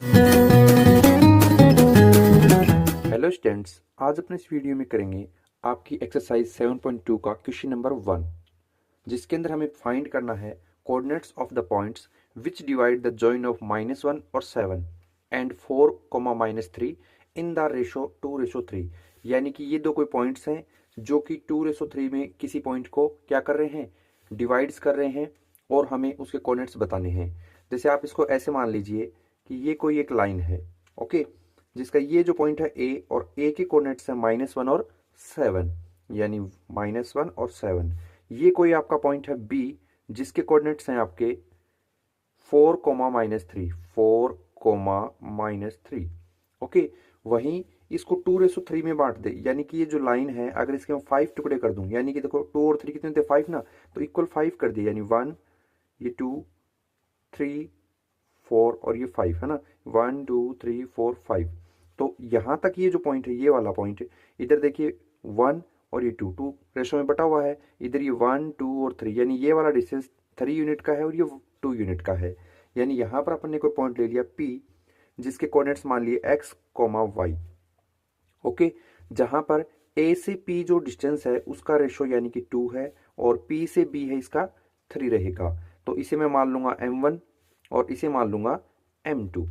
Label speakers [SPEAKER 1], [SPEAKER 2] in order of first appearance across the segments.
[SPEAKER 1] Hello students, आज अपने इस वीडियो में करेंगे आपकी एक्सरसाइज 7.2 का क्वेश्चन नंबर 1, जिसके अंदर हमें फाइंड करना है coordinates of the points which divide the join of -1 और 7 एंड 4, -3 इन द रेशो 2:3। यानी कि ये दो कोई पॉइंट्स हैं जो कि 2:3 में किसी पॉइंट को क्या कर रहे हैं, डिवाइड्स कर रहे हैं और हमें उसके कोऑर्डिनेट्स बताने हैं। जैसे आप इसको ऐसे मान लीजिए कि ये कोई एक लाइन है, ओके, जिसका ये जो पॉइंट है ए, और ए के कोऑर्डिनेट्स है -1 और 7, यानी -1 और 7। ये कोई आपका पॉइंट है बी, जिसके कोऑर्डिनेट्स हैं आपके 4, -3, 4, -3। ओके, वहीं इसको 2:3 में बांट दे, यानी कि ये जो लाइन है अगर इसके मैं 5 टुकड़े कर दूं, यानी कि देखो 2 और 3 कितने थे, 5 ना, तो इक्वल 5 कर दिए, यानी 1, ये 2, 3, 4 और ये 5 है ना, 1 2 3 4 5। तो यहां तक ये जो पॉइंट है, ये वाला पॉइंट है, इधर देखिए 1 और ये 2, 2 रेशो में बटा हुआ है, इधर ये 1 2 और 3, यानी ये वाला डिस्टेंस 3 यूनिट का है और ये 2 यूनिट का है। यानी यहां पर अपन ने कोई पॉइंट ले लिया P, जिसके कोऑर्डिनेट्स मान लिए x, y। ओके, जहां पर A से P जो डिस्टेंस है उसका रेशो यानी कि 2 है, और P से B है इसका 3 रहेगा। तो इसे मैं मान लूंगा m1 और इसे मान लूंगा m2।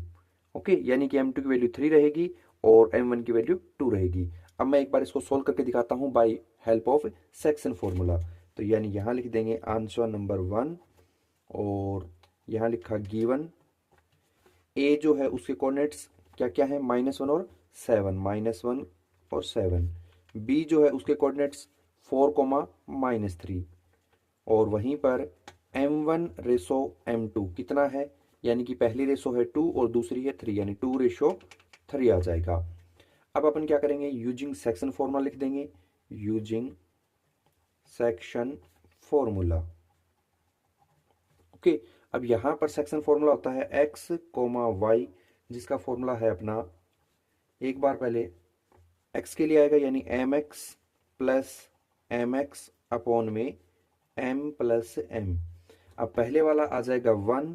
[SPEAKER 1] ओके, यानी कि m2 की वैल्यू 3 रहेगी और m1 की वैल्यू 2 रहेगी। अब मैं एक बार इसको सोल्व करके दिखाता हूं by help of section formula. तो यानी यहां लिख देंगे आंसर नंबर 1, और यहां लिखा गिवन ए जो है उसके कोऑर्डिनेट्स क्या क्या है, -1 और 7, -1 और 7। बी जो है उसके कोऑर्डिनेट्स 4, -3, और वहीं पर m1 रेशो m2 कितना है, यानी कि पहली रेशो है 2 और दूसरी है 3, यानी 2:3 आ जाएगा। अब अपन क्या करेंगे, यूजिंग सेक्शन फॉर्मूला लिख देंगे, यूजिंग सेक्शन फॉर्मूला। ओके, अब यहां पर सेक्शन फॉर्मूला होता है x, y, जिसका फॉर्मूला है अपना, एक बार पहले x के लिए आएगा, यानी mx प्लस mx अपॉन में m प्लस m। अब पहले वाला आ जाएगा 1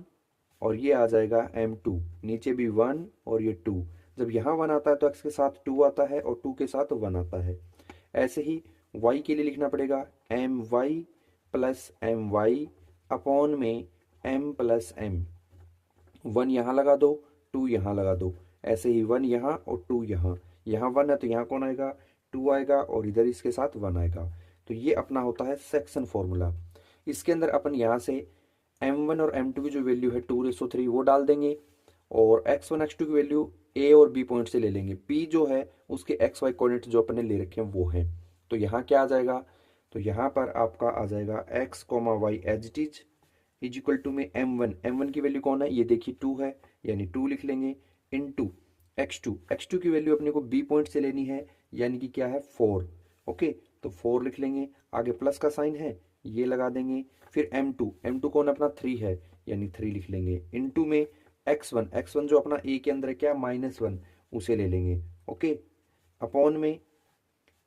[SPEAKER 1] और ये आ जाएगा m2, नीचे भी 1 और ये 2। जब यहाँ 1 आता है तो x के साथ 2 आता है और 2 के साथ 1 आता है। ऐसे ही y के लिए लिखना पड़ेगा my प्लस my अपॉन में m प्लस m। 1 यहाँ लगा दो, 2 यहाँ लगा दो, ऐसे ही 1 यहाँ और 2 यहाँ, यहाँ 1 है तो यहाँ कौन आएगा, 2 आएगा, और इधर इसके साथ 1 आएगा। तो ये अपना होता है सेक्शन फॉर्मूला। इसके अंदर अपन यहाँ से m1 और m2 की जो वैल्यू है 2:3 वो डाल देंगे, और x1 x2 की वैल्यू a और b पॉइंट से ले लेंगे। p जो है उसके एक्स वाई कोऑर्डिनेट जो अपन ने ले रखे हैं वो हैं। तो यहाँ क्या आ जाएगा, तो यहाँ पर आपका आ जाएगा x, y as it is equal to में m1 की वैल्यू कौन है, ये देखिए 2 है, यानी 2 लिख लेंगे, इनटू x2 की वैल्यू अपने को b पॉइंट से लेनी है, यानी कि क्या है 4। ओके, तो 4 लिख लेंगे, आगे प्लस का साइन है ये लगा देंगे, फिर m2 कौन अपना 3 है, यानी 3 लिख लेंगे, इनटू में x1 जो अपना a के अंदर है क्या, -1, उसे ले लेंगे। ओके, अपॉन में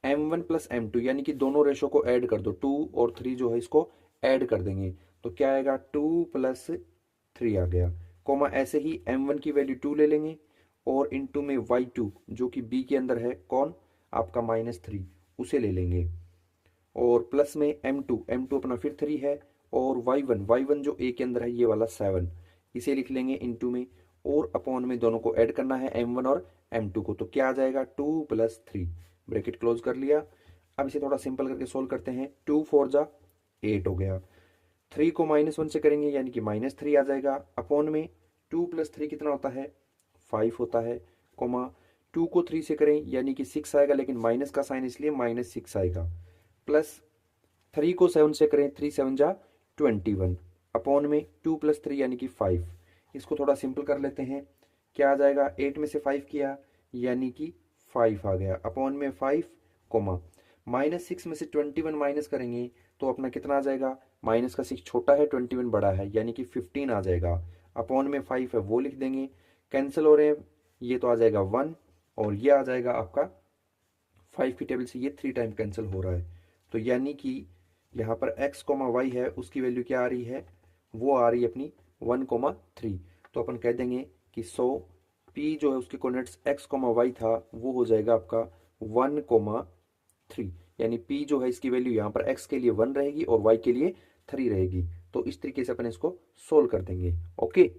[SPEAKER 1] m1 प्लस m2, यानी कि दोनों रेशो को ऐड कर दो, 2 और 3 जो है इसको ऐड कर देंगे, तो क्या आएगा 2 प्लस 3 आ गया, कोमा ऐसे ही m1 की वैल्यू 2 ले लेंगे, और इनटू में y2 जो कि b के अंदर है कौन, आपका -3, उसे ले लेंगे, और प्लस में m2 अपना फिर 3 है, और y1 जो a के अंदर है ये वाला 7, इसे लिख लेंगे इनटू में, और अपॉन में दोनों को ऐड करना है m1 और m2 को, तो क्या आ जाएगा 2 प्लस 3, ब्रैकेट क्लोज कर लिया। अब इसे थोड़ा सिंपल करके सोल्व करते हैं, 2 4 जा 8 हो गया, 3 को -1 से करेंगे यानी कि -3 आ जाएगा, अपॉन में 2 प्लस 3 कितना होता है, 5 होता है, कोमा 2 को 3 से करें यानी कि 6 आएगा, लेकिन माइनस का साइन इसलिए -6 आएगा, प्लस 3 को 7 से करें, 3 7 जा 21, अपॉन में 2 प्लस 3 यानी कि 5। इसको थोड़ा सिंपल कर लेते हैं, क्या आ जाएगा, 8 में से 5 किया यानी कि 5 आ गया, अपॉन में 5, कोमा -6 में से 21 माइनस करेंगे तो अपना कितना आ जाएगा, माइनस का 6 छोटा है, 21 बड़ा है, यानी कि 15 आ जाएगा, अपॉन में 5 है वो लिख देंगे, कैंसिल हो रहे हैं, ये तो आ जाएगा 1, और ये आ जाएगा आपका 5 की टेबल से ये 3 टाइम कैंसिल हो रहा है, तो यानी कि यहाँ पर x, y है उसकी वैल्यू क्या आ रही है, वो आ रही है अपनी 1, 3। तो अपन कह देंगे कि 100 P जो है उसके कोऑर्डिनेट्स x, y था, वो हो जाएगा आपका 1, 3, यानी P जो है इसकी वैल्यू यहाँ पर x के लिए 1 रहेगी और y के लिए 3 रहेगी। तो इस तरीके से अपन इसको सोल्व कर देंगे। ओके।